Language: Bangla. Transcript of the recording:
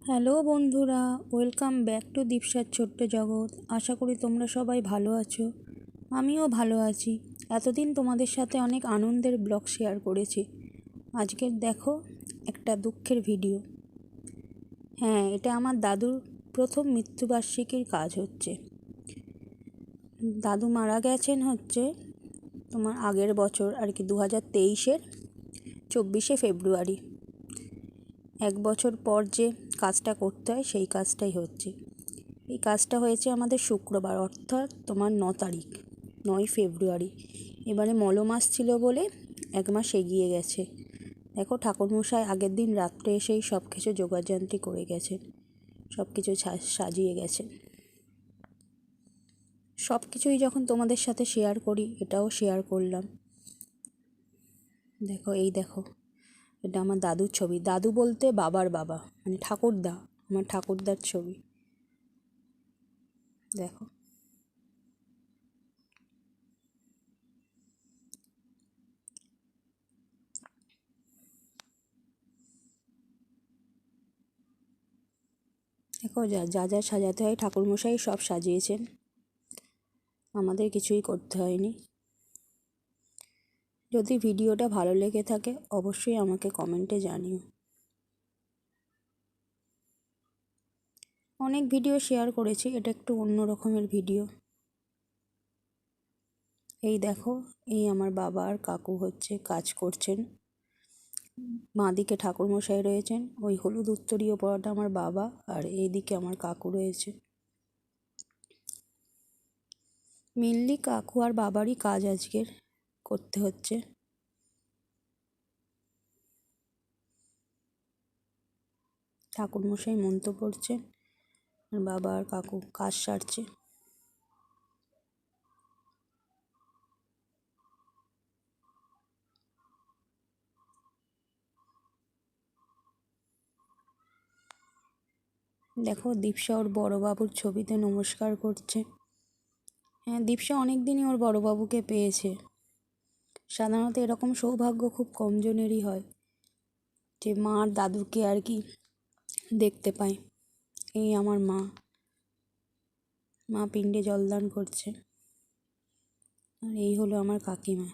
হ্যালো বন্ধুরা, ওয়েলকাম ব্যাক টু দীপসার ছোট্ট জগৎ। আশা করি তোমরা সবাই ভালো আছো। আমিও ভালো আছি। এতদিন তোমাদের সাথে অনেক আনন্দের ব্লগ শেয়ার করেছি। আজকের দেখো একটা দুঃখের ভিডিও। হ্যাঁ, এটা আমার দাদুর প্রথম মৃত্যুবার্ষিকীর কাজ হচ্ছে। দাদু মারা গেছেন তোমার আগের বছর আর কি 2023-এর 24শে ফেব্রুয়ারি। 1 বছর পর যে কাজটা করতে হয় সেই কাজটাই হচ্ছে। এই কাজটা হয়েছে আমাদের শুক্রবার, অর্থাৎ তোমার 9 তারিখ, 9 ফেব্রুয়ারি। এবারে মলমাস ছিল বলে 1 মাস এগিয়ে গেছে। দেখো ঠাকুরমশাই আগের দিন রাত্রে এসেই সব কিছু জোগাড়যন্ত্রী করে গেছেন, সব কিছু সাজিয়ে গেছে। সব কিছুই যখন তোমাদের সাথে শেয়ার করি, এটাও শেয়ার করলাম। দেখো, এই দেখো, এটা আমার দাদুর ছবি। দাদু বলতে বাবার বাবা, মানে ঠাকুরদা, আমার ঠাকুরদার ছবি। দেখো, দেখো যা যা যা সাজাতে হয় ঠাকুরমশাই সব সাজিয়েছেন, আমাদের কিছুই করতে হয়নি। যদি ভিডিওটা ভালো লেগে থাকে অবশ্যই আমাকে কমেন্টে জানিও। অনেক ভিডিও শেয়ার করেছি, এটা একটু অন্য রকমের ভিডিও। এই দেখো, এই আমার বাবা আর কাকু কাজ করছেন। বাঁদিকে ঠাকুরমশাই রয়েছেন, ওই হলুদ উত্তরীয় পরাটা আমার বাবা, আর এইদিকে আমার কাকু রয়েছে। মেনলি কাকু আর বাবারই কাজ আজকের করতে হচ্ছে। ঠাকুরমশাই মন্ত্র পড়ছেন আর বাবা আর কাকু কাজ সারছে। দেখো, দীপসা ওর বড়োবাবুর ছবিতে নমস্কার করছে। হ্যাঁ, দীপসা অনেক দিনই ওর বড়োবাবুকে পেয়েছে। সাধারণত এরকম সৌভাগ্য খুব কম জনেরই হয় যে মা আর দাদুকে আর কি দেখতে পায়। এই আমার মা, মা পিণ্ডে জলদান করছে। আর এই হলো আমার কাকিমা।